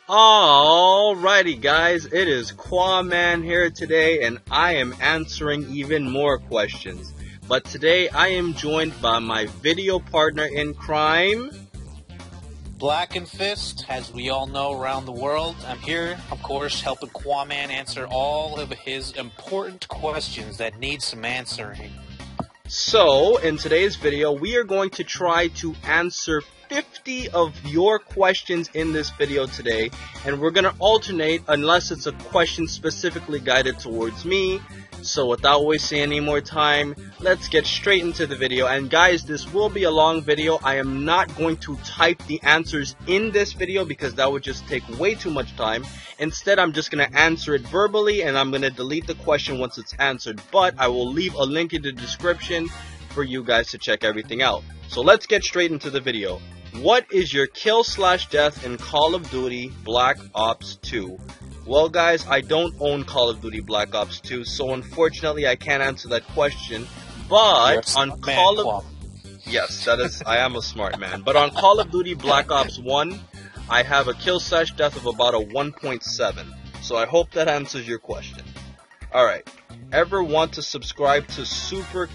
Alrighty guys, it is Quaman here today and I am answering even more questions. But today I am joined by my video partner in crime, Black and Fist, as we all know around the world. I'm here, of course, helping Quaman answer all of his important questions that need some answering. So, in today's video, we are going to try to answer 50 of your questions in this video today, and we're going to alternate unless it's a question specifically guided towards me. So without wasting any more time, let's get straight into the video. And guys, this will be a long video. I am not going to type the answers in this video because that would just take way too much time. Instead, I'm just going to answer it verbally and I'm going to delete the question once it's answered. But I will leave a link in the description for you guys to check everything out. So let's get straight into the video. What is your kill/death in Call of Duty Black Ops 2? Well guys, I don't own Call of Duty Black Ops 2, so unfortunately I can't answer that question. But on Call of... Yes, that is, I am a smart man. But on Call of Duty Black Ops 1, I have a kill/death of about a 1.7. So I hope that answers your question. Alright, ever want to subscribe to Super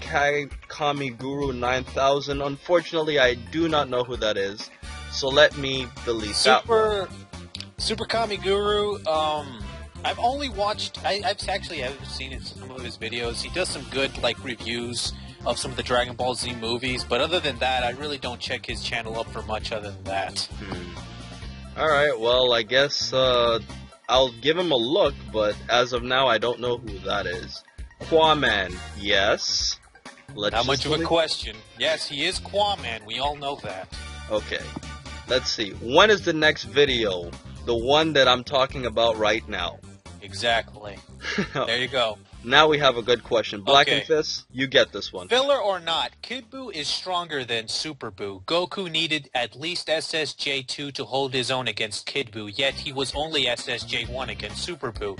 Kami Guru 9000? Unfortunately, I do not know who that is, so let me delete that one. Super Kami Guru, I've only watched, I've seen some of his videos. He does some good, reviews of some of the Dragon Ball Z movies, but other than that, I really don't check his channel up for much other than that. Alright, well, I guess, I'll give him a look, but as of now, I don't know who that is. Quaman, yes. Not much of a question. Yes, he is Quaman, we all know that. Okay, let's see. When is the next video? The one that I'm talking about right now. Exactly. There you go. Now we have a good question. Black and Fist, you get this one. Filler or not, Kid Buu is stronger than Super Buu. Goku needed at least SSJ2 to hold his own against Kid Buu, yet he was only SSJ1 against Super Buu,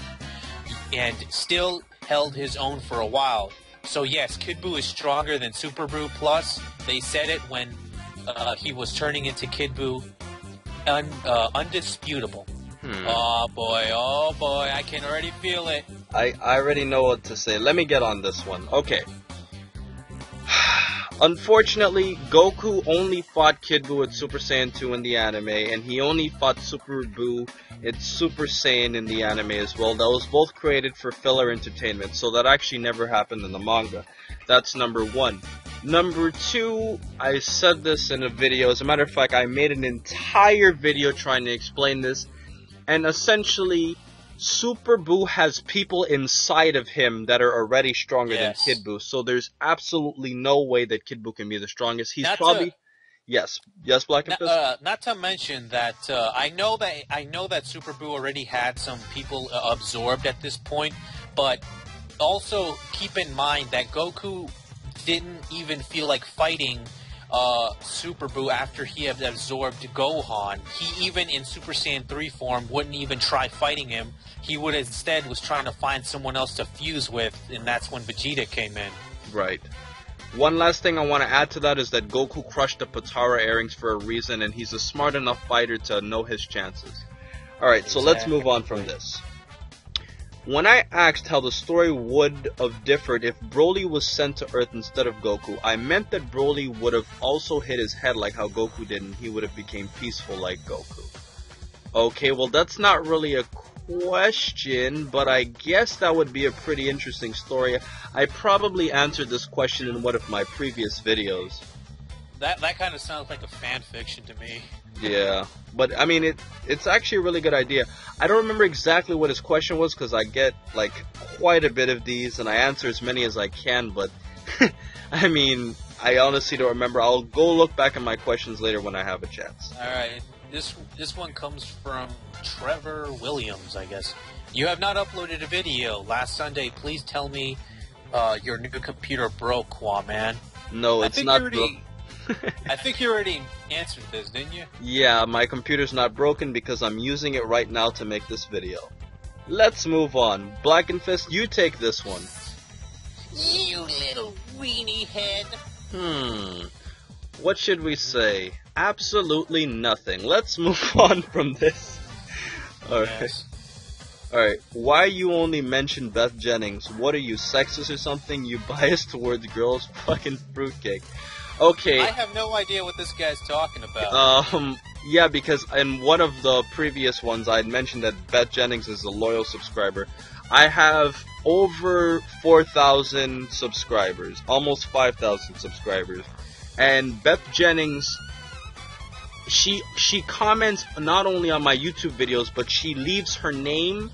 and still held his own for a while. So yes, Kid Buu is stronger than Super Buu, plus they said it when he was turning into Kid Buu. Undisputable. Oh boy, I can already feel it. I already know what to say. Let me get on this one. Okay. Unfortunately, Goku only fought Kid Buu at Super Saiyan 2 in the anime, and he only fought Super Buu at Super Saiyan in the anime as well. That was both created for filler entertainment, so that actually never happened in the manga. That's number one. Number two, I said this in a video. As a matter of fact, I made an entire video trying to explain this. And essentially, Super Buu has people inside of him that are already stronger than Kid Buu. So there's absolutely no way that Kid Buu can be the strongest. He's probably... Yes, Black and Fist? Not to mention that I know that Super Buu already had some people absorbed at this point, but also keep in mind that Goku didn't even feel like fighting Super Buu after he had absorbed Gohan. He even in Super Saiyan 3 form wouldn't even try fighting him. He would instead was trying to find someone else to fuse with, and that's when Vegeta came in. Right. One last thing I want to add to that is that Goku crushed the Potara earrings for a reason, and he's a smart enough fighter to know his chances. Alright, so let's move on from this. When I asked how the story would have differed if Broly was sent to Earth instead of Goku, I meant that Broly would have also hit his head like how Goku did and he would have became peaceful like Goku. Okay, well that's not really a question, but I guess that would be a pretty interesting story. I probably answered this question in one of my previous videos. That kind of sounds like a fan fiction to me. Yeah, but I mean, it's actually a really good idea. I don't remember exactly what his question was because I get quite a bit of these and I answer as many as I can, but I mean, I honestly don't remember. I'll go look back at my questions later when I have a chance. Alright, this one comes from Trevor Williams, I guess. You have not uploaded a video. Last Sunday, please tell me your new computer broke, Quaman. No, it's not broke. I think you already answered this, didn't you? Yeah, my computer's not broken because I'm using it right now to make this video. Let's move on. Black and Fist, you take this one. You little weenie head. What should we say? Absolutely nothing. Let's move on from this. Alright. Yes. Alright. Why you only mention Beth Jennings? What are you, sexist or something? You biased towards girls? Fucking fruitcake. Okay. I have no idea what this guy's talking about. Yeah, because in one of the previous ones I had mentioned that Beth Jennings is a loyal subscriber. I have over 4,000 subscribers, almost 5,000 subscribers. And Beth Jennings, she comments not only on my YouTube videos, but she leaves her name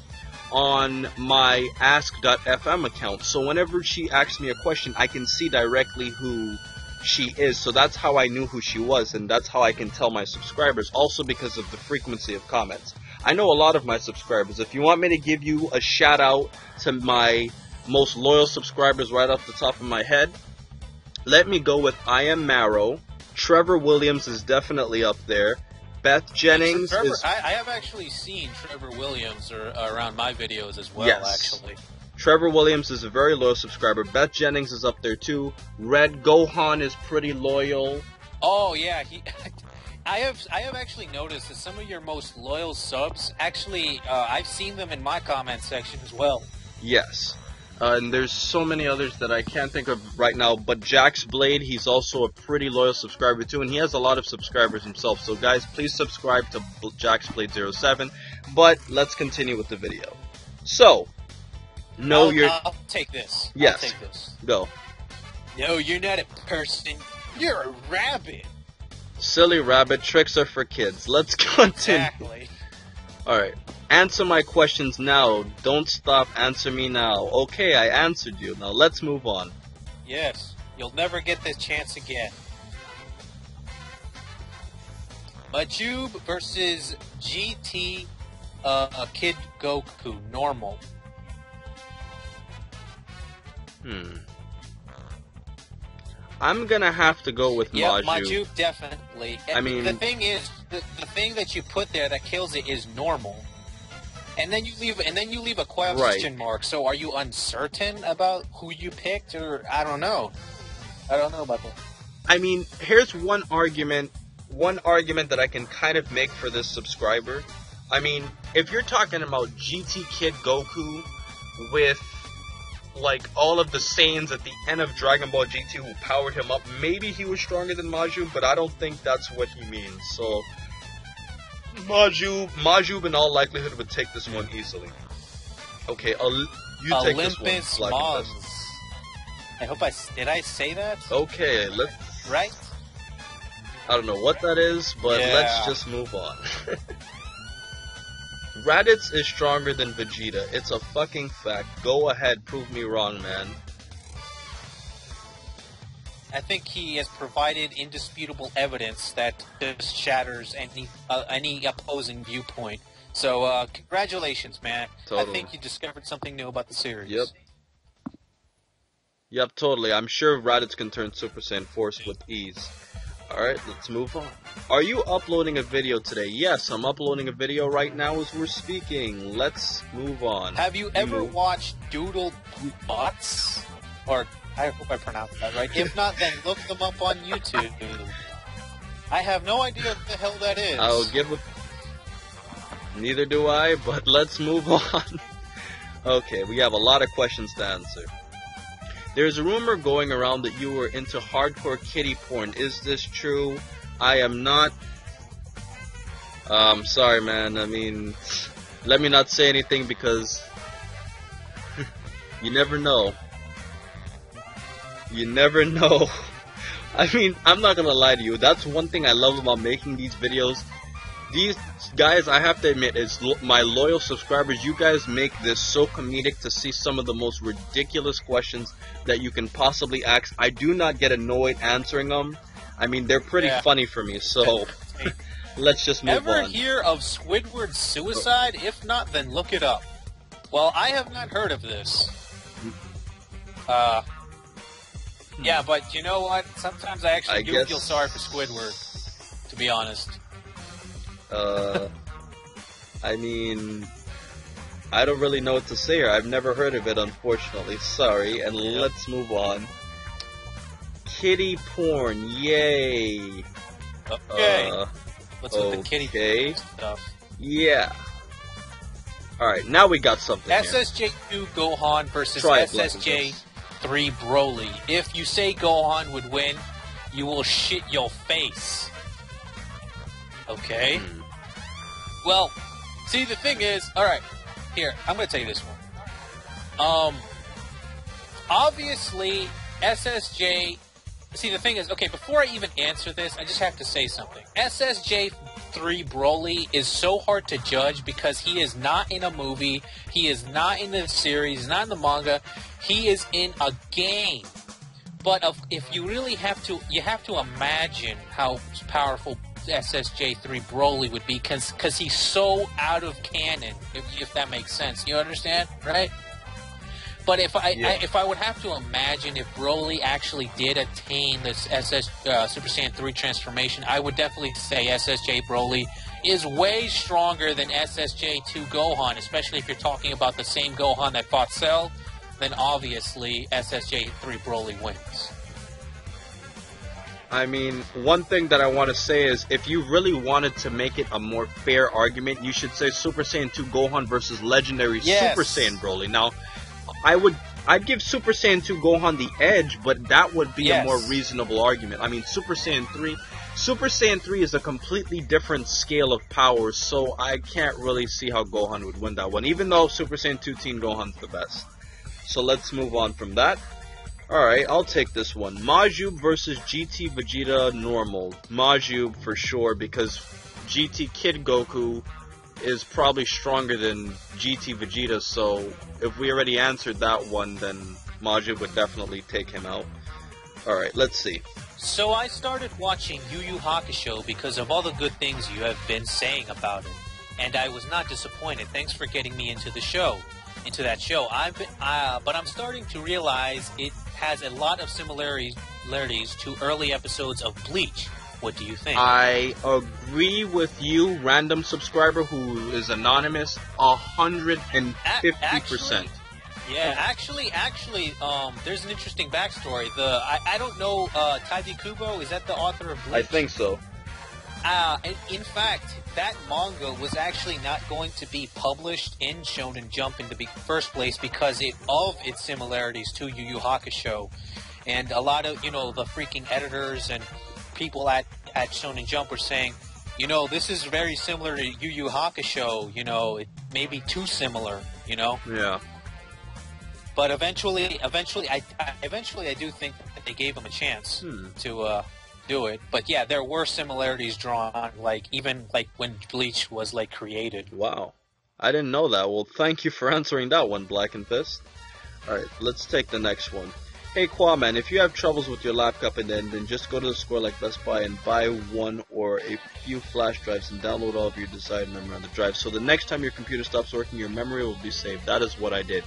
on my ask.fm account. So whenever she asks me a question, I can see directly who she is. So that's how I knew who she was, and that's how I can tell my subscribers, also because of the frequency of comments. I know a lot of my subscribers. If you want me to give you a shout out to my most loyal subscribers right off the top of my head, let me go with I Am Marrow. Trevor Williams is definitely up there. Beth Jennings Trevor, is... I have actually seen Trevor Williams around my videos as well, Yes. actually. Trevor Williams is a very loyal subscriber. Beth Jennings is up there too. Red Gohan is pretty loyal. Oh yeah, I have actually noticed that some of your most loyal subs actually I've seen them in my comment section as well. Yes. And there's so many others that I can't think of right now, but Jax Blade, he's also a pretty loyal subscriber too, and he has a lot of subscribers himself. So guys, please subscribe to Jax Blade 07. But let's continue with the video. So, I'll take this. Yes. I'll take this. Go. No, you're not a person. You're a rabbit. Silly rabbit, tricks are for kids. Let's continue. Exactly. Alright. Answer my questions now. Don't stop. Answer me now. Okay, I answered you. Now let's move on. Yes. You'll never get this chance again. Majub versus GT Kid Goku normal. I'm gonna have to go with Yeah, Maju. Majub definitely. I mean, the thing is, the thing that you put there that kills it is normal, and then you leave a question mark. So are you uncertain about who you picked, or I don't know. I don't know about that. I mean, here's one argument that I can kind of make for this subscriber. I mean, if you're talking about GT Kid Goku with like all of the Saiyans at the end of Dragon Ball GT who powered him up, maybe he was stronger than Majub, but I don't think that's what he means. So Majub in all likelihood would take this one easily. Okay, you take this one. Olympus Black Mons. Contestant. I hope did I say that? Okay, Right? I don't know what that is, but Yeah. let's just move on. Raditz is stronger than Vegeta. It's a fucking fact. Go ahead, prove me wrong, man. I think he has provided indisputable evidence that this shatters any opposing viewpoint. So, congratulations, man. Totally. I think you discovered something new about the series. Yep, totally. I'm sure Raditz can turn Super Saiyan Force with ease. Alright, let's move on. Are you uploading a video today? Yes, I'm uploading a video right now as we're speaking. Let's move on. Have you ever watched Doodle Bots? Or, I hope I pronounced that right. If not, then look them up on YouTube. I have no idea what the hell that is. I'll give a... Neither do I, but let's move on. Okay, we have a lot of questions to answer. There's a rumor going around that you were into hardcore kitty porn. Is this true? I am not. Sorry, man. I mean, let me not say anything because you never know. You never know. I mean, I'm not gonna lie to you. That's one thing I love about making these videos. These guys, I have to admit, is my loyal subscribers. You guys make this so comedic to see some of the most ridiculous questions that you can possibly ask. I do not get annoyed answering them. I mean, they're pretty funny for me, so let's just move on. Ever hear of Squidward's suicide? If not, then look it up. Well, I have not heard of this. Yeah, but you know what? Sometimes I actually do feel sorry for Squidward, to be honest. I mean, I don't really know what to say here. I've never heard of it, unfortunately. Sorry, and let's move on. Kitty porn, yay! Okay, let's look at kitty stuff. Yeah. Alright, now we got something here. SSJ2 Gohan versus Try it, SSJ3 Broly. If you say Gohan would win, you will shit your face. Okay? Well, see, the thing is, alright, here, I'm gonna tell you this one. Obviously, SSJ... See, the thing is, okay, before I even answer this, I just have to say something. SSJ3 Broly is so hard to judge because he is not in a movie, he is not in the series, he's not in the manga, he is in a game. But if you really have to, you have to imagine how powerful SSJ3 Broly would be because he's so out of canon, if that makes sense. You understand, right? But if I would have to imagine if Broly actually did attain this Super Saiyan 3 transformation, I would definitely say SSJ Broly is way stronger than SSJ2 Gohan, especially if you're talking about the same Gohan that fought Cell, then obviously SSJ3 Broly wins. I mean, one thing that I want to say is, if you really wanted to make it a more fair argument, you should say Super Saiyan 2 Gohan versus Legendary Super Saiyan Broly. Now, I'd give Super Saiyan 2 Gohan the edge, but that would be a more reasonable argument. I mean, Super Saiyan 3 is a completely different scale of power, so I can't really see how Gohan would win that one, even though Super Saiyan 2 Teen Gohan's the best. So let's move on from that. Alright, I'll take this one. Majub versus GT Vegeta Normal. Majub for sure, because GT Kid Goku is probably stronger than GT Vegeta, so if we already answered that one, then Majub would definitely take him out. Alright, let's see. So I started watching Yu Yu Hakusho because of all the good things you have been saying about it, and I was not disappointed. Thanks for getting me into that show. But I'm starting to realize it has a lot of similarities to early episodes of Bleach. What do you think? I agree with you, random subscriber who is anonymous, 150%. Actually, there's an interesting backstory. I don't know, Taiji Kubo, is that the author of Bleach? I think so. In fact, that manga was actually not going to be published in Shonen Jump in the first place because of its similarities to Yu Yu Hakusho. And a lot of, the freaking editors and people at Shonen Jump were saying, this is very similar to Yu Yu Hakusho, it may be too similar, Yeah. But eventually I do think that they gave him a chance to do it. But yeah, there were similarities drawn, even when Bleach was created. Wow, I didn't know that. Well, thank you for answering that one, Black and Fist. Alright, let's take the next one. Hey Quaman, if you have troubles with your laptop and then just go to the store like Best Buy and buy one or a few flash drives and download all of your desired memory on the drive. So the next time your computer stops working, your memory will be saved. That is what I did.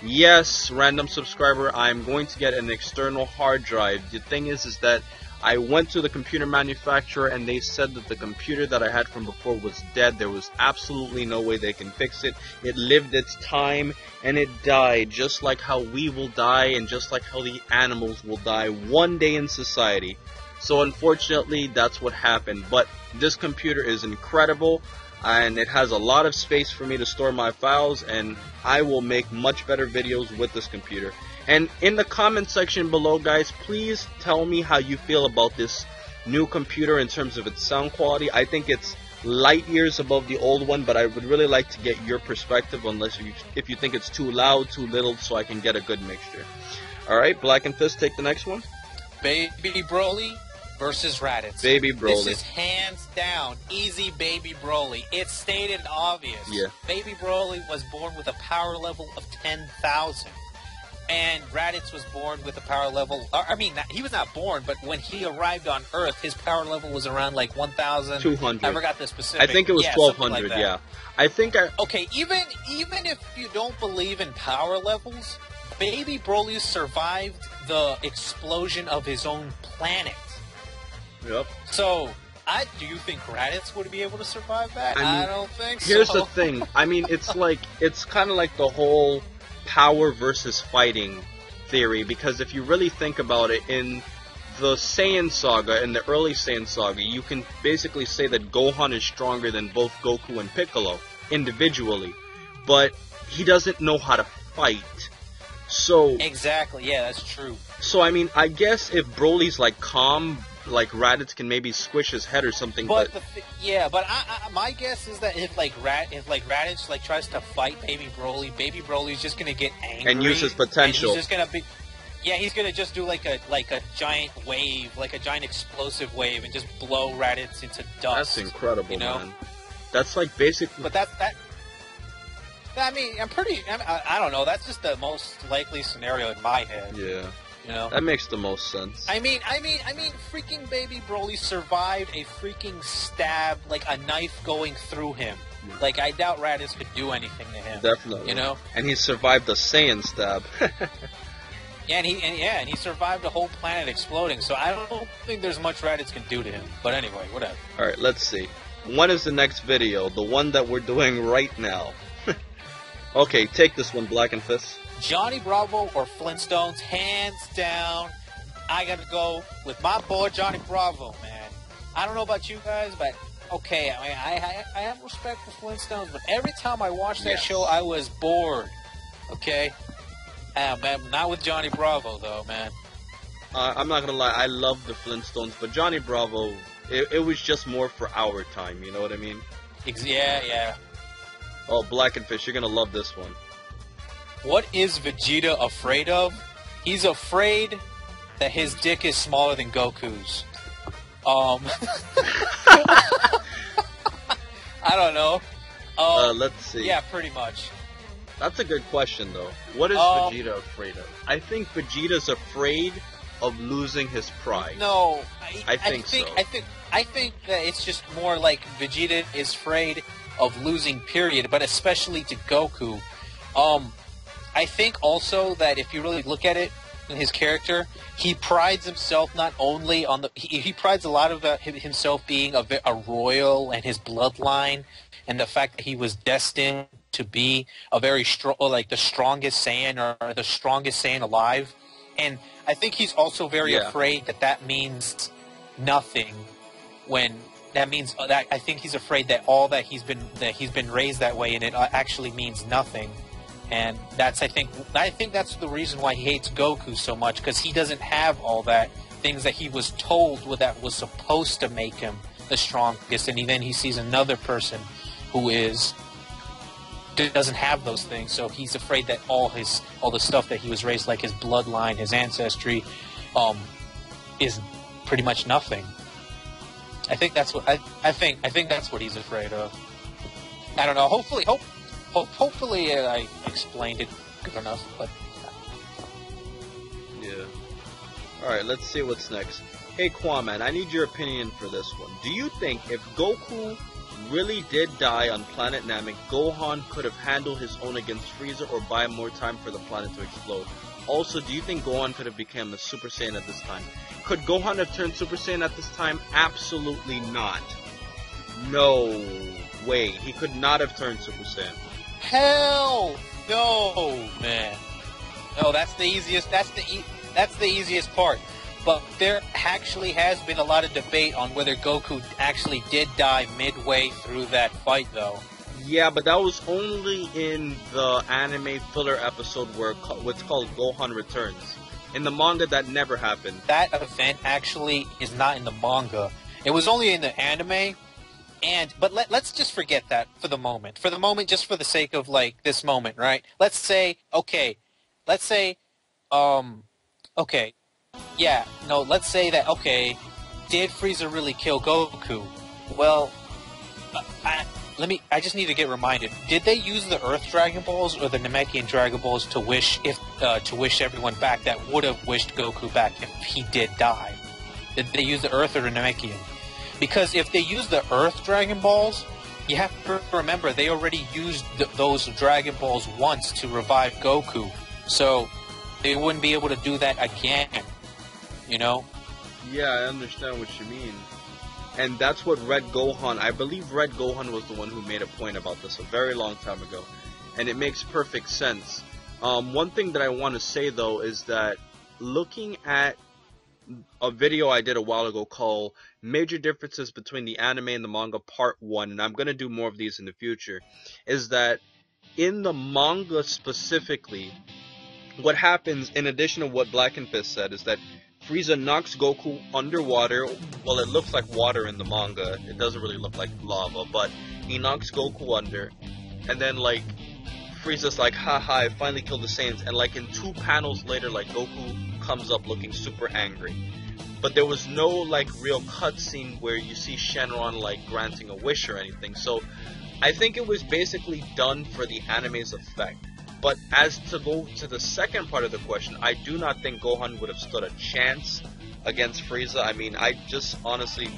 Yes, random subscriber, I'm going to get an external hard drive. The thing is that I went to the computer manufacturer and they said that the computer that I had from before was dead. There was absolutely no way they can fix it. It lived its time and it died, just like how we will die and just like how the animals will die one day in society. So unfortunately, that's what happened. But this computer is incredible and it has a lot of space for me to store my files, and I will make much better videos with this computer. And in the comment section below, guys, please tell me how you feel about this new computer in terms of its sound quality. I think it's light years above the old one, but I would really like to get your perspective, if you think it's too loud, too little, so I can get a good mixture. Alright, Black and Fist, take the next one. Baby Broly versus Raditz. Baby Broly. This is hands down easy Baby Broly. It's stated obvious. Yeah. Baby Broly was born with a power level of 10,000. And Raditz was born with a power level... he was not born, but when he arrived on Earth, his power level was around 1,000... 200. I forgot the specific. I think it was 1,200, yeah. Okay, even if you don't believe in power levels, Baby Broly survived the explosion of his own planet. Yep. So, do you think Raditz would be able to survive that? I don't think so. Here's the thing. It's kind of like the whole power versus fighting theory, because if you really think about it, in the Saiyan Saga, in the early Saiyan Saga, you can basically say that Gohan is stronger than both Goku and Piccolo individually. but he doesn't know how to fight. So Exactly. Yeah, that's true. I mean, I guess if Broly's like calm, like Raditz can maybe squish his head or something. But My guess is that if Raditz like tries to fight Baby Broly's just gonna get angry and use his potential. And he's just gonna be. Yeah, he's gonna just do like a giant wave, like a giant explosive wave, and just blow Raditz into dust. That's incredible, you know? man. That's like basically. But that. I mean, I don't know. That's just the most likely scenario in my head. Yeah. You know? That makes the most sense. I mean, freaking Baby Broly survived a freaking stab, like a knife going through him. Yeah. Like, I doubt Raditz could do anything to him. Definitely. You know? And he survived the Saiyan stab. Yeah, and he survived a whole planet exploding. So I don't think there's much Raditz can do to him. But anyway, whatever. All right, let's see. When is the next video? The one that we're doing right now. Okay, take this one, Black and Fist. Johnny Bravo or Flintstones, hands down. I gotta go with my boy Johnny Bravo, man. I don't know about you guys, but okay, I mean, I have respect for Flintstones, but every time I watched that show, I was bored. Okay, man, not with Johnny Bravo though, man. I'm not gonna lie, I love the Flintstones, but Johnny Bravo, it was just more for our time. You know what I mean? Yeah. Oh, Black and Fish, you're gonna love this one. What is Vegeta afraid of? He's afraid that his dick is smaller than Goku's. I don't know. Let's see. Yeah, pretty much. That's a good question, though. What is Vegeta afraid of? I think Vegeta's afraid of losing his pride. No, I think so. I think that it's just more like Vegeta is afraid of losing, period, but especially to Goku. I think also that if you really look at it in his character, he prides himself not only on the... He prides a lot of himself being a royal and his bloodline, and the fact that he was destined to be a very strong, like the strongest Saiyan or the strongest Saiyan alive. And I think he's also very afraid that means nothing when... That means that I think he's afraid that all that he's been raised that way, and it actually means nothing. And I think that's the reason why he hates Goku so much, because he doesn't have all that things that he was told that was supposed to make him the strongest, and then he sees another person who doesn't have those things, so he's afraid that all the stuff that he was raised, like his bloodline, his ancestry, is pretty much nothing. I think that's what I think that's what he's afraid of. I don't know. Hopefully, I explained it good enough. But yeah. All right. Let's see what's next. Hey, Quaman, I need your opinion for this one. Do you think if Goku really did die on planet Namek, Gohan could have handled his own against Frieza, or buy more time for the planet to explode? Also, do you think Gohan could have become a Super Saiyan at this time? Could Gohan have turned Super Saiyan at this time? Absolutely not. No way. He could not have turned Super Saiyan. Hell no, man. No, that's the easiest. That's the easiest part. But there actually has been a lot of debate on whether Goku actually did die midway through that fight, though. Yeah, but that was only in the anime filler episode where what's called Gohan Returns. In the manga, that never happened. That event actually is not in the manga. It was only in the anime. But let's just forget that for the moment. For the moment, just for the sake of, like, this moment, right? Let's say, okay. Let's say, okay. Yeah, no, let's say that, okay, did Frieza really kill Goku? Well, I just need to get reminded. Did they use the Earth Dragon Balls or the Namekian Dragon Balls to wish everyone back that would have wished Goku back if he did die? Did they use the Earth or the Namekian? Because if they use the Earth Dragon Balls, you have to remember they already used those Dragon Balls once to revive Goku. So they wouldn't be able to do that again. You know? Yeah, I understand what you mean. And that's what Red Gohan, I believe Red Gohan was the one who made a point about this a very long time ago. And it makes perfect sense. One thing that I want to say, though, is that looking at a video I did a while ago called Major Differences Between the Anime and the Manga Part 1, and I'm going to do more of these in the future, is that in the manga specifically, what happens, in addition to what Black and Fist said, is that Frieza knocks Goku underwater. Well, it looks like water in the manga. It doesn't really look like lava, but he knocks Goku under, and then like Frieza's like, haha, I finally killed the Saiyans, and like in 2 panels later, like Goku comes up looking super angry. But there was no like real cutscene where you see Shenron like granting a wish or anything. So I think it was basically done for the anime's effect. But as to go to the second part of the question, I do not think Gohan would have stood a chance against Frieza. I mean, I just honestly,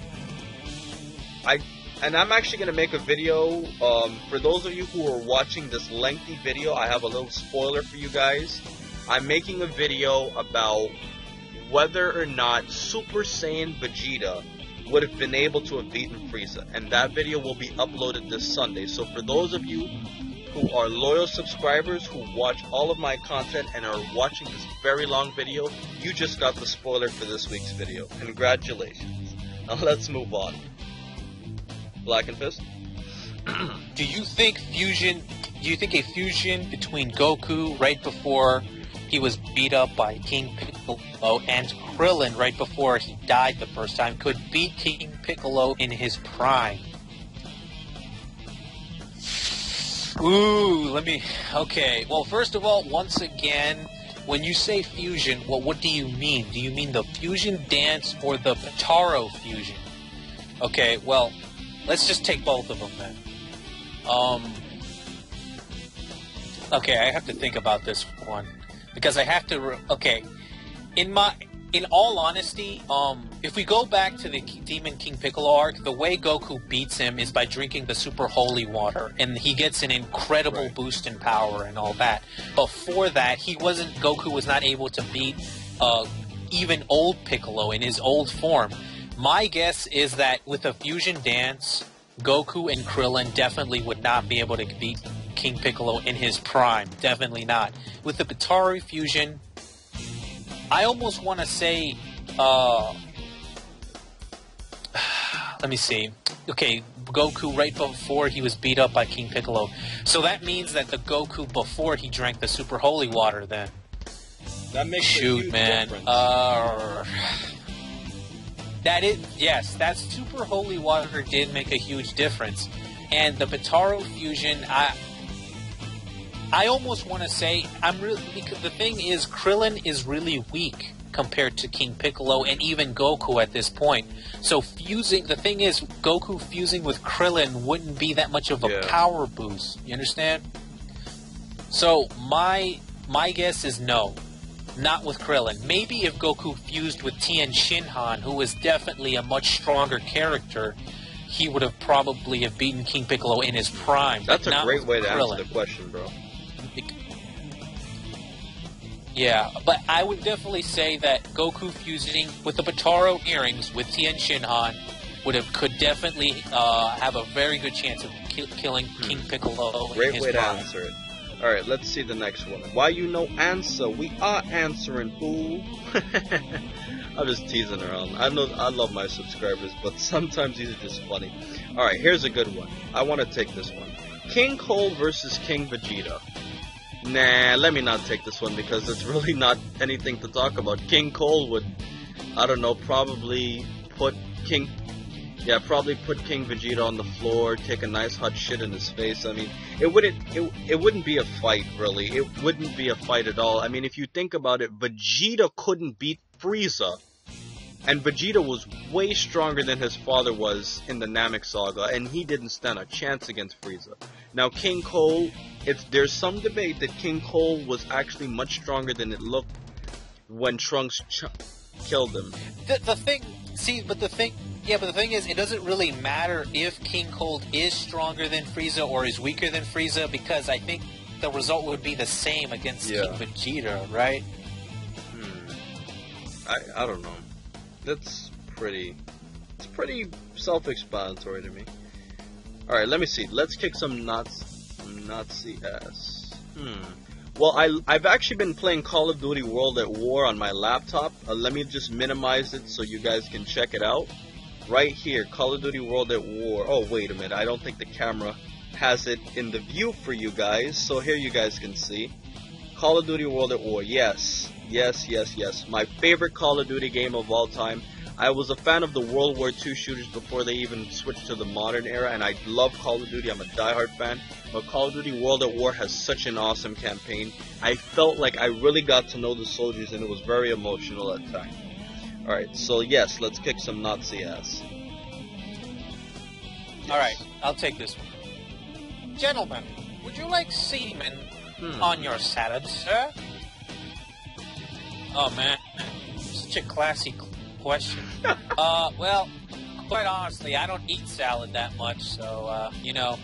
and I'm actually going to make a video, for those of you who are watching this lengthy video, I have a little spoiler for you guys. I'm making a video about whether or not Super Saiyan Vegeta would have been able to have beaten Frieza, and that video will be uploaded this Sunday. So for those of you who are loyal subscribers who watch all of my content and are watching this very long video, you just got the spoiler for this week's video. Congratulations. Now let's move on. Black and Fist? Do you think a fusion between Goku right before he was beat up by King Piccolo and Krillin right before he died the first time could beat King Piccolo in his prime? Ooh, okay. Well, first of all, once again, when you say fusion, well, what do you mean? Do you mean the fusion dance or the Potaro fusion? Okay, well, let's just take both of them then. Okay, I have to think about this one. Because I have to, in all honesty, if we go back to the Demon King Piccolo arc, the way Goku beats him is by drinking the super holy water, and he gets an incredible boost in power and all that. Before that, Goku was not able to beat even old Piccolo in his old form. My guess is that with a fusion dance, Goku and Krillin definitely would not be able to beat King Piccolo in his prime. Definitely not. With the Potaro fusion, I almost want to say, let me see. Okay, Goku right before he was beat up by King Piccolo. So that means that the Goku before he drank the super holy water then. That makes a huge difference. Yes, that super holy water did make a huge difference. And the Potaro fusion, I almost want to say, because the thing is, Krillin is really weak compared to King Piccolo and even Goku at this point. So the thing is, Goku fusing with Krillin wouldn't be that much of a power boost. You understand? So my guess is no. Not with Krillin. Maybe if Goku fused with Tien Shinhan, who is definitely a much stronger character, he would have probably have beaten King Piccolo in his prime. That's a great way to answer the question, bro. Yeah, but I would definitely say that Goku fusing with the Potaro earrings with Tien Shinhan could definitely have a very good chance of killing King Piccolo in his prime. Great way to answer it. Alright, let's see the next one. Why you no answer? We are answering, fool. I'm just teasing around. I love my subscribers, but sometimes these are just funny. Alright, here's a good one. I want to take this one. King Cole versus King Vegeta. Nah, let me not take this one because it's really not anything to talk about. King Cole would, I don't know, probably put King Vegeta on the floor, take a nice hot shit in his face. I mean, it wouldn't be a fight, really. It wouldn't be a fight at all. I mean, if you think about it, Vegeta couldn't beat Frieza, and Vegeta was way stronger than his father was in the Namek Saga, and he didn't stand a chance against Frieza. Now, King Cole, there's some debate that King Cole was actually much stronger than it looked when Trunks killed him. The thing is, it doesn't really matter if King Cole is stronger than Frieza or is weaker than Frieza, because I think the result would be the same against King Vegeta, right? I don't know. It's pretty self-explanatory to me. Alright, let me see. Let's kick some Nazi ass. Well, I've actually been playing Call of Duty World at War on my laptop. Let me just minimize it so you guys can check it out. Right here, Call of Duty World at War. Oh, wait a minute. I don't think the camera has it in the view for you guys. So here you guys can see. Call of Duty World at War. Yes. Yes, yes, yes. My favorite Call of Duty game of all time. I was a fan of the World War II shooters before they even switched to the modern era, and I love Call of Duty. I'm a diehard fan. But Call of Duty World at War has such an awesome campaign. I felt like I really got to know the soldiers, and it was very emotional at times. Alright, so yes, let's kick some Nazi ass. Yes. Alright, I'll take this one. Gentlemen, would you like semen on your salad, sir? Oh man, such a classy question. Well, quite honestly, I don't eat salad that much, so, you know,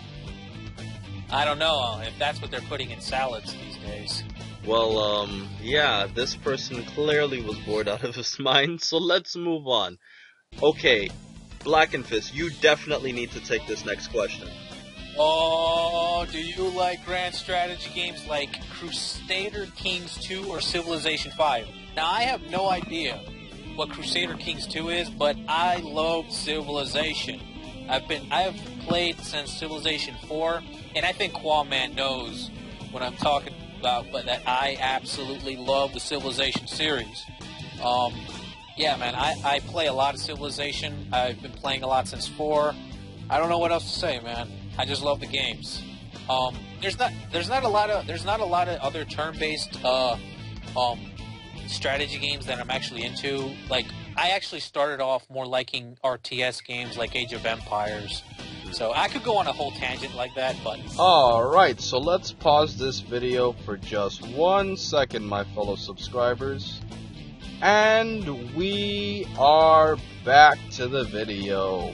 I don't know if that's what they're putting in salads these days. Well, yeah, this person clearly was bored out of his mind, so let's move on. Okay, Blackenfist, you definitely need to take this next question. Oh, do you like grand strategy games like Crusader Kings 2 or Civilization 5? Now, I have no idea what Crusader Kings 2 is, but I love Civilization. I have played since Civilization 4, and I think Quaman knows what I'm talking about, but that I absolutely love the Civilization series. Yeah, man, I play a lot of Civilization. I've been playing a lot since 4. I don't know what else to say, man. I just love the games. There's not a lot of other turn-based strategy games that I'm actually into. Like, I actually started off more liking RTS games like Age of Empires. So I could go on a whole tangent like that, but... Alright, so let's pause this video for just 1 second, my fellow subscribers. And we are back to the video.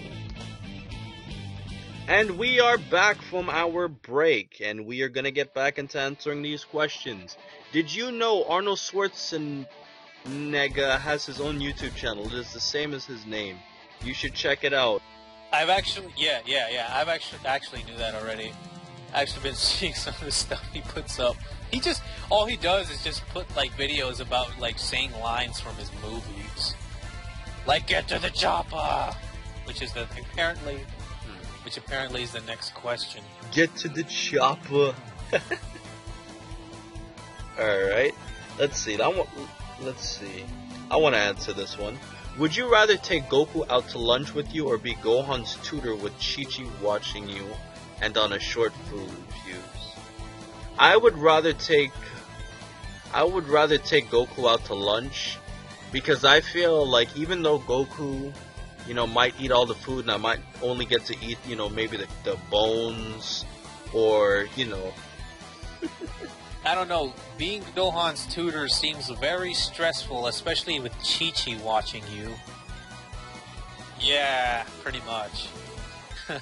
And we are back from our break, and we are going to get back into answering these questions. Did you know Arnold Schwarzenegger has his own YouTube channel? It is the same as his name. You should check it out. I've actually, yeah. I've actually knew that already. I've actually been seeing some of the stuff he puts up. All he does is just put, like, videos about, like, saying lines from his movies. Like, get to the chopper! Which apparently is the next question. Get to the chopper. Alright. Let's see. I want to answer this one. Would you rather take Goku out to lunch with you or be Gohan's tutor with Chi-Chi watching you and on a short food fuse? I would rather take Goku out to lunch because I feel like even though Goku, you know, might eat all the food and I might only get to eat, you know, maybe the bones or, you know. I don't know. Being Gohan's tutor seems very stressful, especially with Chi-Chi watching you. Yeah, pretty much.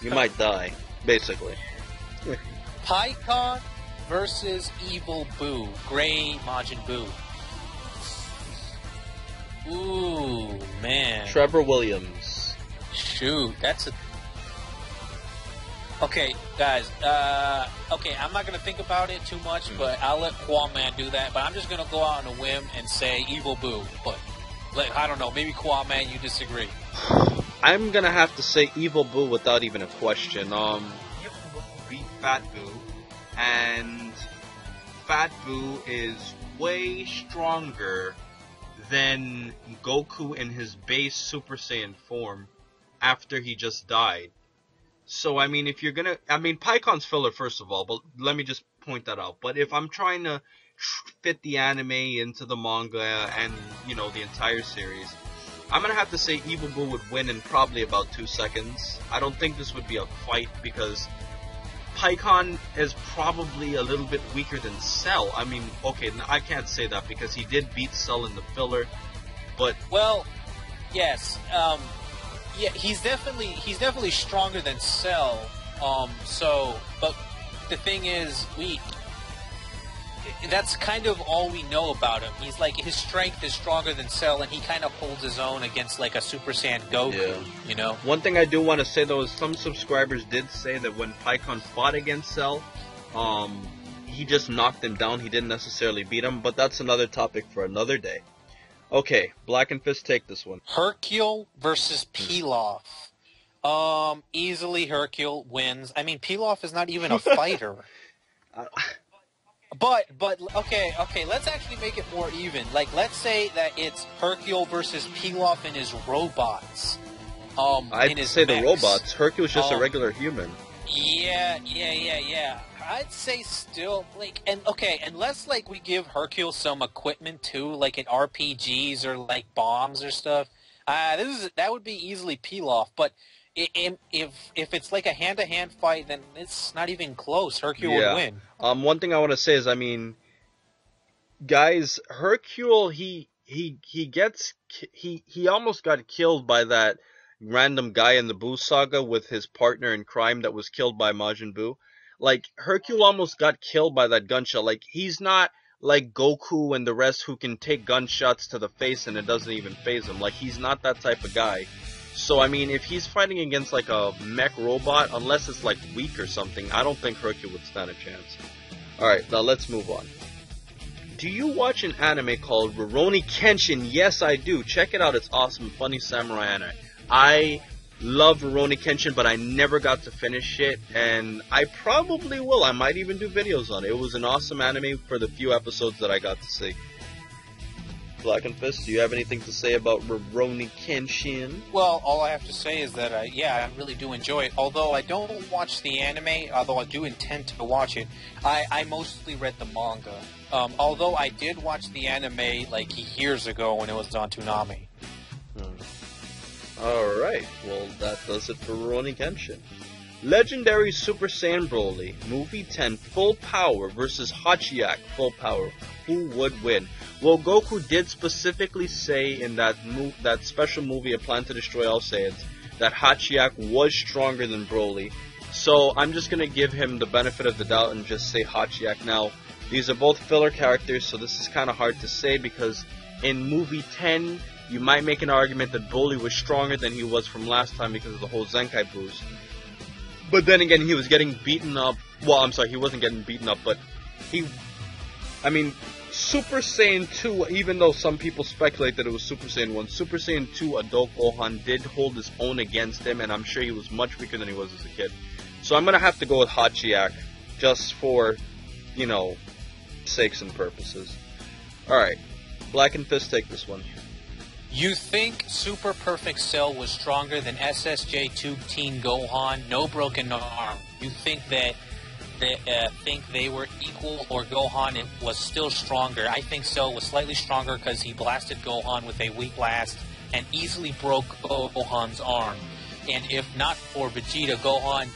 You might die, basically. Pikkon versus Evil Boo. Gray Majin Buu. Ooh, man. Trevor Williams. Shoot, that's a... Okay, guys, okay, I'm not going to think about it too much, but I'll let Quaman do that, but I'm just going to go out on a whim and say Evil Boo, but, like, I don't know, maybe Quaman, you disagree. I'm going to have to say Evil Boo without even a question. Evil Boo beat Fat Boo, and Fat Boo is way stronger than Goku in his base Super Saiyan form after he just died. So, I mean, if you're gonna... I mean, Pikkon's filler, first of all, but let me just point that out. But if I'm trying to fit the anime into the manga and, you know, the entire series, I'm gonna have to say Evil Boo would win in probably about 2 seconds. I don't think this would be a fight because Pikkon is probably a little bit weaker than Cell. I mean, okay, I can't say that because he did beat Cell in the filler, but... Well, yes, yeah, he's definitely stronger than Cell. So, but the thing is, that's kind of all we know about him. He's like, his strength is stronger than Cell, and he kind of holds his own against like a Super Saiyan Goku, you know? One thing I do want to say though is some subscribers did say that when Pikkon fought against Cell, he just knocked him down. He didn't necessarily beat him, but that's another topic for another day. Okay, Blackenfist, take this one. Hercule versus Pilaf. Easily Hercule wins. I mean, Pilaf is not even a fighter. Uh, But okay, let's actually make it more even. Like, let's say that it's Hercule versus Pilaf and his robots. I'd say the robots. Hercule's just a regular human. Yeah. I'd say still, like, and okay, unless, like, we give Hercule some equipment too, like in RPGs or like bombs or stuff. That would be easily Pilaf, but if it's like a hand-to-hand fight, then it's not even close. Hercule would win. One thing I want to say is, I mean, guys, Hercule, he almost got killed by that random guy in the Buu saga with his partner in crime that was killed by Majin Buu. Like, Hercule almost got killed by that gunshot. Like, he's not like Goku and the rest who can take gunshots to the face and it doesn't even phase him. Like, he's not that type of guy. So, I mean, if he's fighting against, like, a mech robot, unless it's, like, weak or something, I don't think Hercule would stand a chance. Alright, now let's move on. Do you watch an anime called Rurouni Kenshin? Yes, I do. Check it out. It's awesome. Funny samurai anime. I love Rurouni Kenshin, but I never got to finish it, and I probably will. I might even do videos on it. It was an awesome anime for the few episodes that I got to see. Black and Fist, do you have anything to say about Rurouni Kenshin? Well, all I have to say is that, I really do enjoy it. Although I don't watch the anime, although I do intend to watch it, I mostly read the manga. Although I did watch the anime, like, years ago when it was on Toonami. Alright, well, that does it for Rurouni Kenshin. Legendary Super Saiyan Broly, Movie 10 Full Power versus Hachiyak Full Power. Who would win? Well, Goku did specifically say in that special movie, A Plan to Destroy All Saiyans, that Hachiyak was stronger than Broly. So I'm just going to give him the benefit of the doubt and just say Hachiyak. Now, these are both filler characters, so this is kind of hard to say because in Movie 10, you might make an argument that Broly was stronger than he was from last time because of the whole Zenkai boost. But then again, he was getting beaten up. Well, I'm sorry, he wasn't getting beaten up, but Super Saiyan 2, even though some people speculate that it was Super Saiyan 1, Super Saiyan 2 adult Gohan did hold his own against him, and I'm sure he was much weaker than he was as a kid. So I'm going to have to go with Hachiyak, just for, sakes and purposes. Alright, Black and Fist, take this one. You think Super Perfect Cell was stronger than SSJ Tube Teen Gohan? No broken arm. You think that they were equal, or Gohan was still stronger? I think Cell was slightly stronger because he blasted Gohan with a weak blast and easily broke Gohan's arm. And if not for Vegeta, Gohan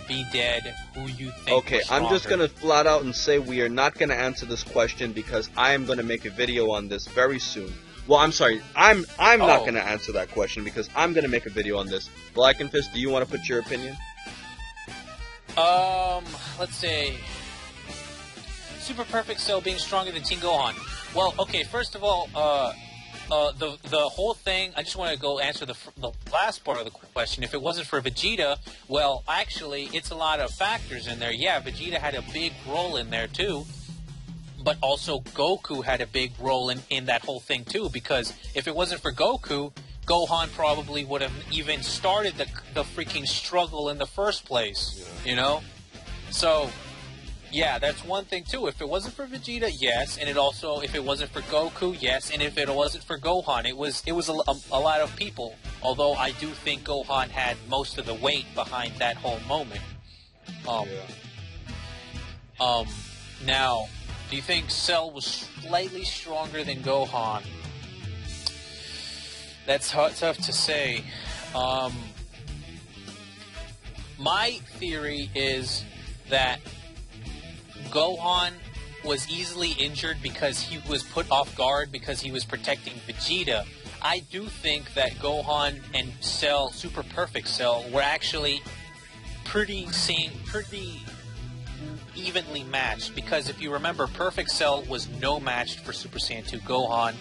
be dead. Who you think? Okay, I'm just gonna flat out and say we are not gonna answer this question because I am gonna make a video on this very soon. Well, I'm sorry. I'm not going to answer that question because I'm going to make a video on this. Black and Fist, do you want to put your opinion? Let's say Super Perfect Cell being stronger than Teen Gohan. Well, okay, first of all, the whole thing, I just want to go answer the last part of the question. If it wasn't for Vegeta, well, actually, it's a lot of factors in there. Yeah, Vegeta had a big role in there, too. But also Goku had a big role in that whole thing too, because if it wasn't for Goku, Gohan probably would have even started the freaking struggle in the first place, So, yeah, that's one thing too. If it wasn't for Vegeta, yes, and if it wasn't for Goku, yes, and if it wasn't for Gohan, it was a lot of people. Although I do think Gohan had most of the weight behind that whole moment. Now, do you think Cell was slightly stronger than Gohan? That's tough to say. My theory is that Gohan was easily injured because he was put off guard because he was protecting Vegeta. I do think that Gohan and Cell, Super Perfect Cell, were actually pretty evenly matched, because if you remember, Perfect Cell was no match for Super Saiyan 2 Gohan.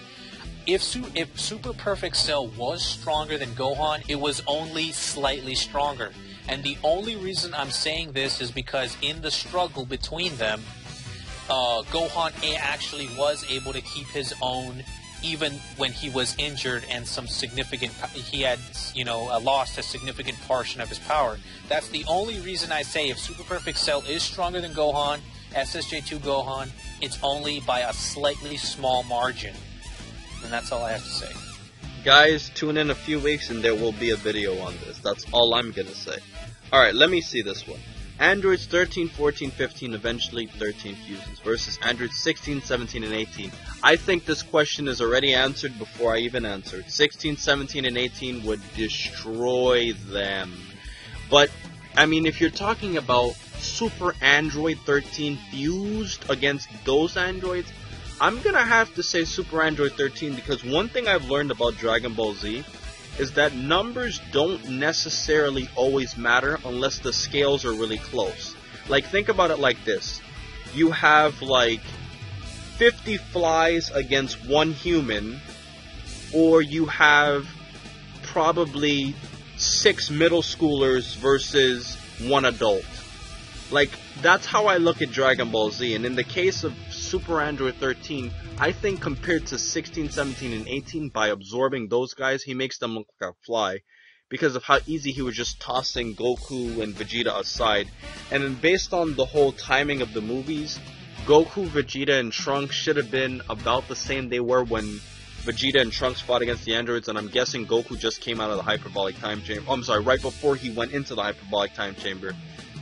If Super Perfect Cell was stronger than Gohan, it was only slightly stronger. And the only reason I'm saying this is because in the struggle between them, Gohan actually was able to keep his own even when he was injured and he had, lost a significant portion of his power. That's the only reason I say if Super Perfect Cell is stronger than Gohan, SSJ2 Gohan, it's only by a slightly small margin. And that's all I have to say. Guys, tune in a few weeks and there will be a video on this. That's all I'm gonna say. Alright, let me see this one. Androids 13, 14, 15, eventually 13 fuses versus Androids 16, 17, and 18. I think this question is already answered before I even answered. 16, 17, and 18 would destroy them. But, I mean, if you're talking about Super Android 13 fused against those androids, I'm gonna have to say Super Android 13 because one thing I've learned about Dragon Ball Z is that numbers don't necessarily always matter unless the scales are really close. Like, think about it like this. You have, like, 50 flies against one human, or you have probably 6 middle schoolers versus 1 adult. Like, that's how I look at Dragon Ball Z, and in the case of Super Android 13, I think compared to 16, 17, and 18, by absorbing those guys, he makes them look like a fly. Because of how easy he was just tossing Goku and Vegeta aside. And then based on the whole timing of the movies, Goku, Vegeta, and Trunks should have been about the same they were when Vegeta and Trunks fought against the androids, and I'm guessing Goku just came out of the hyperbolic time chamber. Oh, I'm sorry, right before he went into the hyperbolic time chamber.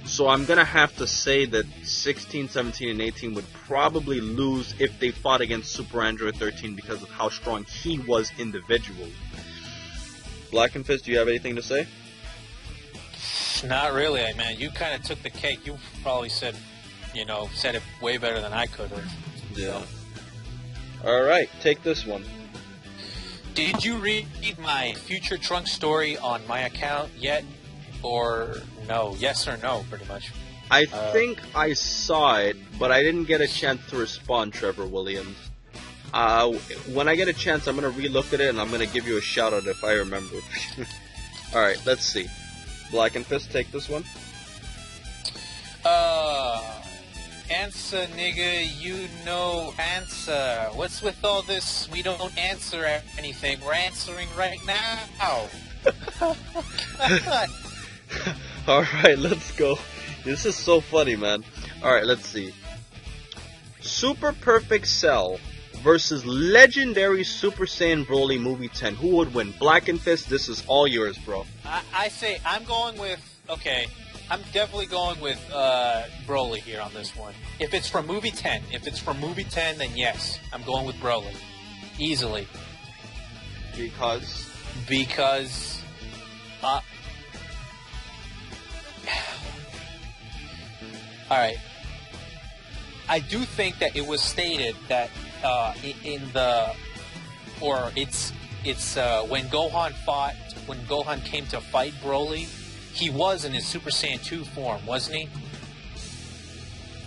So I'm gonna have to say that 16, 17, and 18 would probably lose if they fought against Super Android 13 because of how strong he was individually. Black and Fist, do you have anything to say? Not really, man. You kind of took the cake. You probably said it way better than I could have. Yeah. Alright, take this one. Did you read my Future Trunks story on my account yet? Or no? Yes or no, pretty much. I think I saw it, but I didn't get a chance to respond, Trevor Williams. When I get a chance, I'm going to relook at it, and I'm going to give you a shout-out if I remember. Alright, let's see. Black and Fist, take this one. Answer, nigga, you know answer. What's with all this? We don't answer anything. We're answering right now. Alright, let's go. This is so funny, man. Alright, let's see. Super Perfect Cell versus Legendary Super Saiyan Broly Movie 10. Who would win? Black and Fist, this is all yours, bro. I say, I'm going with, okay, I'm definitely going with Broly here on this one. If it's from Movie 10, then yes, I'm going with Broly. Easily. Because? Because, alright. I do think that it was stated that when Gohan came to fight Broly, he was in his Super Saiyan 2 form, wasn't he?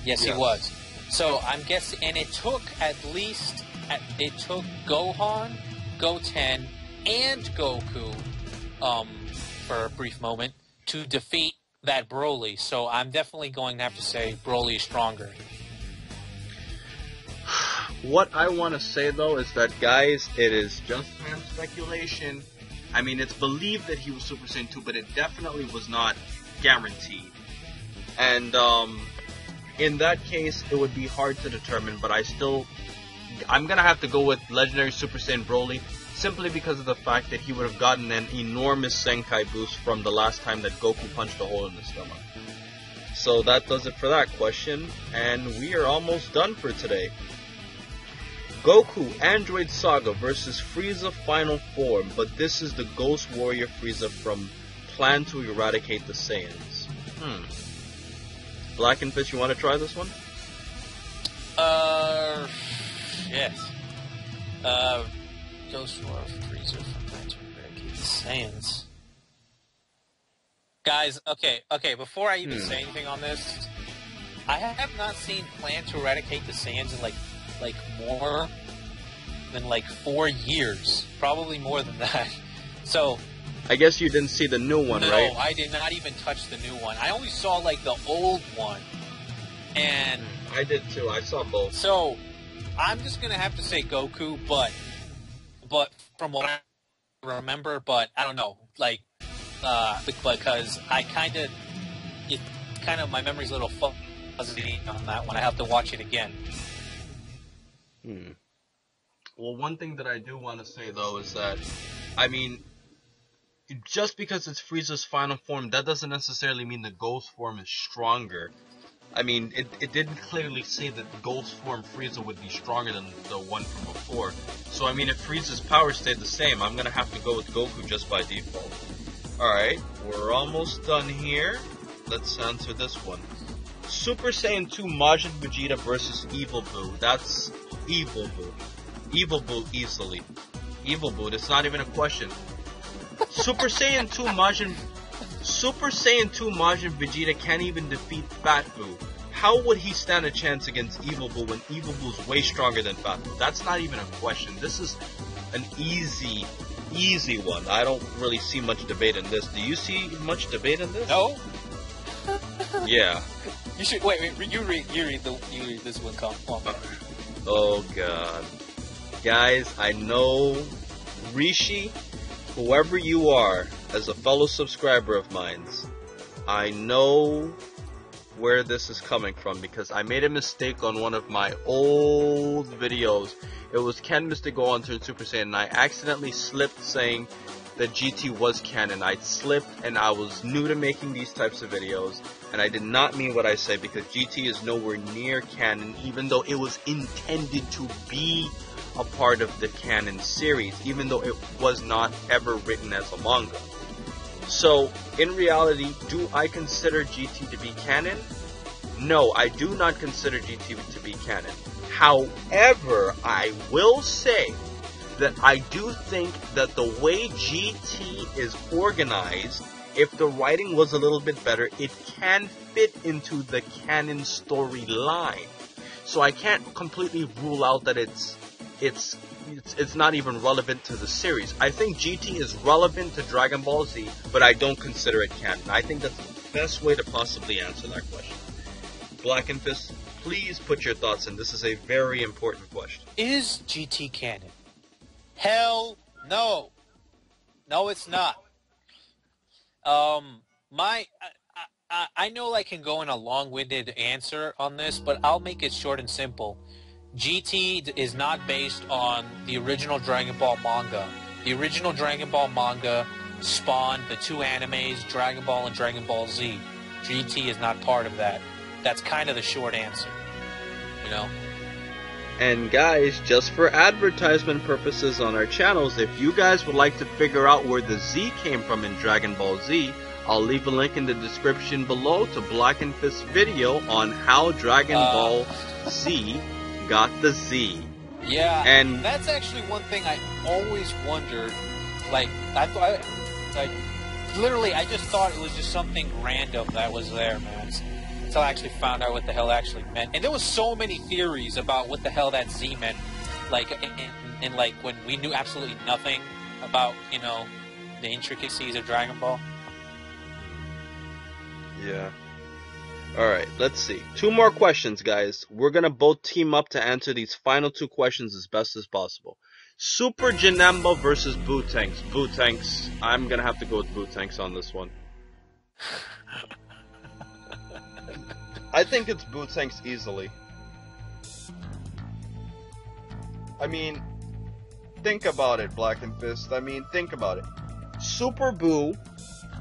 Yes, he was. So I'm guessing, and it took Gohan, Goten, and Goku, for a brief moment, to defeat that Broly. So I'm definitely going to have to say Broly is stronger. What I want to say, though, is that, guys, it is just fan speculation. I mean, it's believed that he was Super Saiyan 2, but it definitely was not guaranteed. And, in that case, it would be hard to determine, but I'm gonna have to go with Legendary Super Saiyan Broly, simply because of the fact that he would have gotten an enormous Senkai boost from the last time that Goku punched a hole in the stomach. So that does it for that question, and we are almost done for today. Goku Android Saga versus Frieza Final Form, but this is the Ghost Warrior Frieza from Plan to Eradicate the Saiyans. Black and Fist, you want to try this one? Yes. Ghost Warrior Frieza from Plan to Eradicate the Saiyans. Guys, okay, before I even say anything on this, I have not seen Plan to Eradicate the Saiyans in like more than 4 years, probably more than that. So I guess you didn't see the new one, right? No, I did not even touch the new one. I only saw the old one, and I did too. I saw both. So I'm just gonna have to say Goku, but but from what I remember, but I don't know, like, because I kind of, my memory's a little fuzzy on that one. I have to watch it again. Well, one thing that I do want to say, though, is that, I mean, just because it's Frieza's final form, that doesn't necessarily mean the Ghost form is stronger. I mean, it didn't clearly say that the Ghost form Frieza would be stronger than the one from before. So, I mean, if Frieza's power stayed the same, I'm gonna have to go with Goku just by default. Alright, we're almost done here. Let's answer this one. Super Saiyan 2 Majin Vegeta versus Evil Boo. That's Evil Boo. Evil Boo easily. Evil Boo, that's not even a question. Super Saiyan 2 Majin Vegeta can't even defeat Fat Boo. How would he stand a chance against Evil Boo when Evil Boo's way stronger than Fat Boo? That's not even a question. This is an easy one. I don't really see much debate in this. Do you see much debate in this? No. Yeah. You should wait. You read this one. Come on. Oh god, guys, I know Rishi, whoever you are, as a fellow subscriber of mine, I know where this is coming from because I made a mistake on one of my old videos. It was Ken Mr. Gohan turned Super Saiyan, and I accidentally slipped saying that GT was canon. I slipped, and I was new to making these types of videos, and I did not mean what I said because GT is nowhere near canon, even though it was intended to be a part of the canon series, even though it was not ever written as a manga. So, in reality, do I consider GT to be canon? No, I do not consider GT to be canon. However, I will say that I do think that the way GT is organized, if the writing was a little bit better, it can fit into the canon storyline. So I can't completely rule out that it's not even relevant to the series. I think GT is relevant to Dragon Ball Z, but I don't consider it canon. I think that's the best way to possibly answer that question. Black and Fist, please put your thoughts in. This is a very important question. Is GT canon? Hell no. No, it's not. I know I can go in a long-winded answer on this, but I'll make it short and simple. GT is not based on the original Dragon Ball manga. The original Dragon Ball manga spawned the two animes, Dragon Ball and Dragon Ball Z. GT is not part of that. That's kind of the short answer, you know? And guys, just for advertisement purposes on our channels, if you guys would like to figure out where the Z came from in Dragon Ball Z, I'll leave a link in the description below to Black and Fist's video on how Dragon Ball Z got the Z. Yeah, and that's actually one thing I always wondered. Like, literally, I just thought it was just something random that was there, man. Until I actually found out what the hell it actually meant. And there was so many theories about what the hell that Z meant. Like, and like, when we knew absolutely nothing about, you know, the intricacies of Dragon Ball. Yeah. Alright, let's see. 2 more questions, guys. We're gonna both team up to answer these final 2 questions as best as possible. Super Janemba versus Bootanks. Bootanks. I'm gonna have to go with Bootanks on this one. I think it's Bootanks easily. I mean, think about it, Black and Fist. I mean, think about it. Super Boo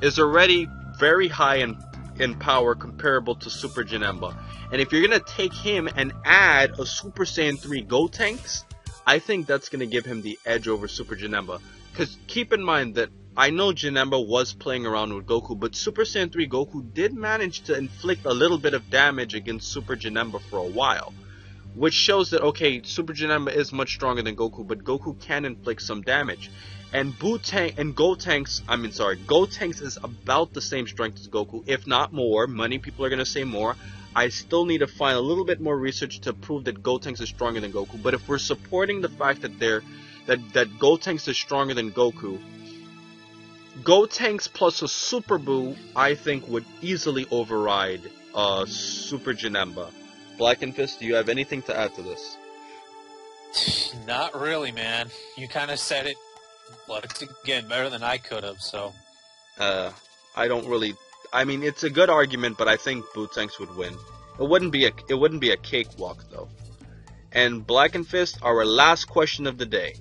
is already very high in power comparable to Super Janemba. And if you're going to take him and add a Super Saiyan 3 Gotenks, I think that's going to give him the edge over Super Janemba. Because keep in mind that I know Janemba was playing around with Goku, but Super Saiyan 3 Goku did manage to inflict a little bit of damage against Super Janemba for a while. Which shows that, okay, Super Janemba is much stronger than Goku, but Goku can inflict some damage. And Gotenks is about the same strength as Goku, if not more. Many people are going to say more. I still need to find a little bit more research to prove that Gotenks is stronger than Goku. But if we're supporting the fact that that Gotenks is stronger than Goku, Gotenks plus a Super Boo, I think, would easily override Super Janemba. Black and Fist, do you have anything to add to this? Not really, man. You kind of said it, once again, better than I could have, so. I don't really. I mean, it's a good argument, but I think Bootanks would win. It wouldn't be a cakewalk though. And Black and Fist, our last question of the day.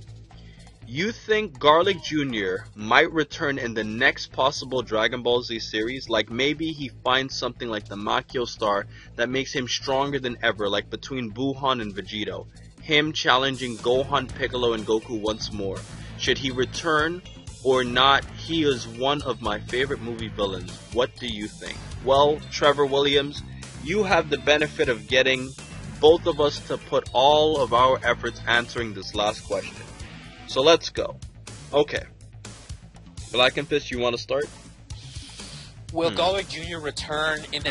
You think Garlic Jr. might return in the next possible Dragon Ball Z series? Like maybe he finds something like the Makio Star that makes him stronger than ever, like between Buhan and Vegito. Him challenging Gohan, Piccolo, and Goku once more. Should he return or not? He is one of my favorite movie villains. What do you think? Well, Trevor Williams, you have the benefit of getting both of us to put all of our efforts answering this last question. So let's go. Okay. Black and Fist, you want to start? Will Garlic Jr. return in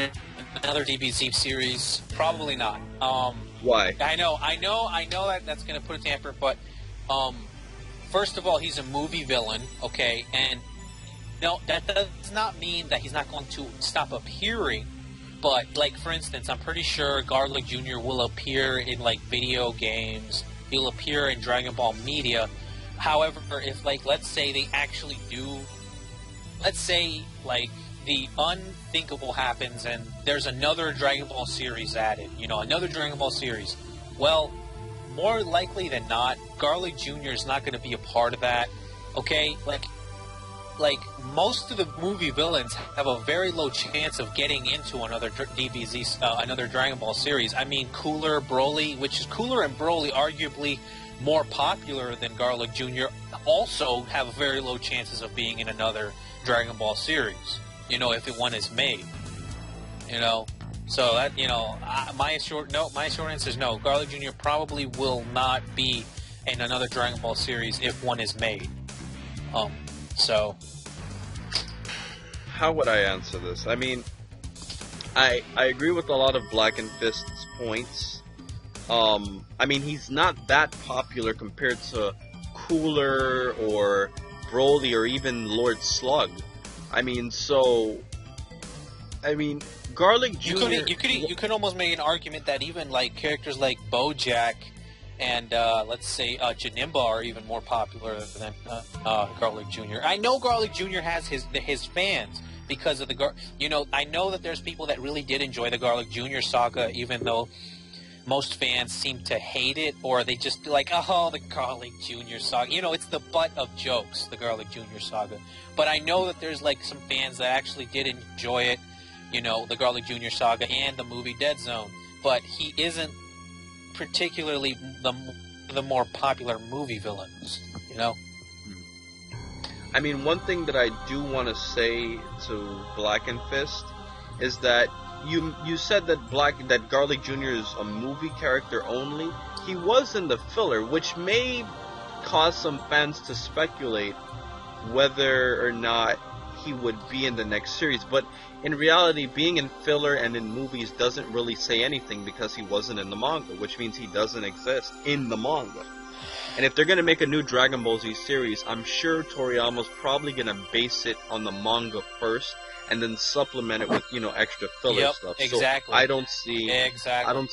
another DBZ series? Probably not. Why? I know that that's going to put a tamper, but first of all, he's a movie villain, okay? And no, that does not mean that he's not going to stop appearing. But, like, for instance, I'm pretty sure Garlic Jr. will appear in, like, video games. He'll appear in Dragon Ball media. However, if, like, let's say they actually do... Let's say, like, the unthinkable happens and there's another Dragon Ball series added. You know, another Dragon Ball series. Well, more likely than not, Garlic Jr. is not going to be a part of that. Okay? Like, most of the movie villains have a very low chance of getting into another DBZ, another Dragon Ball series. I mean, Cooler, Broly, which is Cooler and Broly, arguably more popular than Garlic Jr., also have very low chances of being in another Dragon Ball series. You know, if one is made. You know, so that, you know, my short answer is no. Garlic Jr. probably will not be in another Dragon Ball series if one is made. So, how would I answer this? I mean, I agree with a lot of Black and Fist's points. I mean, he's not that popular compared to Cooler or Broly or even Lord Slug. I mean, Garlic Jr. You could almost make an argument that even like characters like BoJack and let's say Janemba are even more popular than Garlic Jr. I know Garlic Jr. has his fans because of the I know that there's people that really did enjoy the Garlic Jr. saga, even though most fans seem to hate it, or they just like, oh, the Garlic Jr. saga. You know, it's the butt of jokes, the Garlic Jr. saga. But I know that there's like some fans that actually did enjoy it. You know, the Garlic Jr. saga and the movie Dead Zone. But he isn't particularly the more popular movie villains, you know? I mean, one thing that I do want to say to Black and Fist is that you said that Garlic Jr. is a movie character only. He was in the filler, which may cause some fans to speculate whether or not he would be in the next series, but in reality, being in filler and in movies doesn't really say anything because he wasn't in the manga, which means he doesn't exist in the manga. And if they're going to make a new Dragon Ball Z series, I'm sure Toriyama's probably going to base it on the manga first and then supplement it with, extra filler stuff. Exactly. So I don't see... Exactly.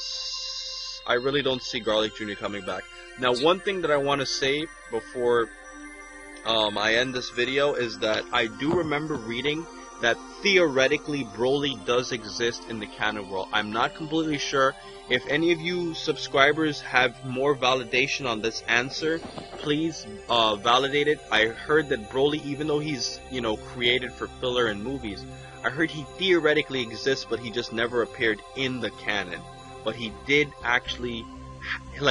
I really don't see Garlic Jr. coming back. Now, one thing that I want to say before I end this video is that I do remember reading that theoretically Broly does exist in the canon world. I'm not completely sure. If any of you subscribers have more validation on this answer, please validate it. I heard that Broly, even though he's, created for filler in movies, I heard he theoretically exists, but he just never appeared in the canon. But he did actually,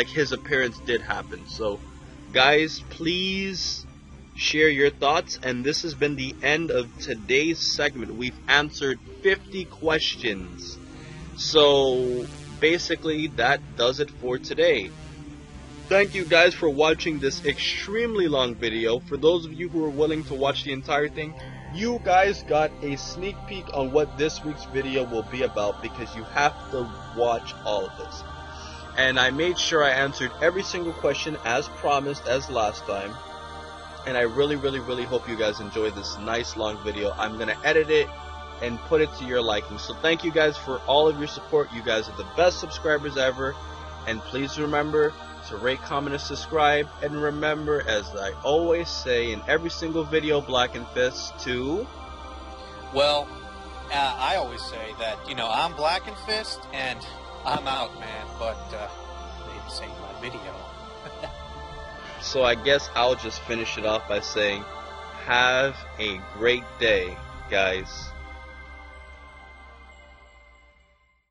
his appearance did happen. So, guys, please share your thoughts, and this has been the end of today's segment. We've answered 50 questions. So basically that does it for today. Thank you guys for watching this extremely long video. For those of you who are willing to watch the entire thing, you guys got a sneak peek on what this week's video will be about, because you have to watch all of this. And I made sure I answered every single question as promised as last time. And I really, really, really hope you guys enjoyed this nice long video. I'm going to edit it and put it to your liking. So thank you guys for all of your support. You guys are the best subscribers ever. And please remember, to rate, comment, and subscribe. And remember, as I always say in every single video, Black and Fist, to... Well, I always say that, I'm Black and Fist, and I'm out, man, but maybe save my video. So I guess I'll just finish it off by saying, have a great day, guys.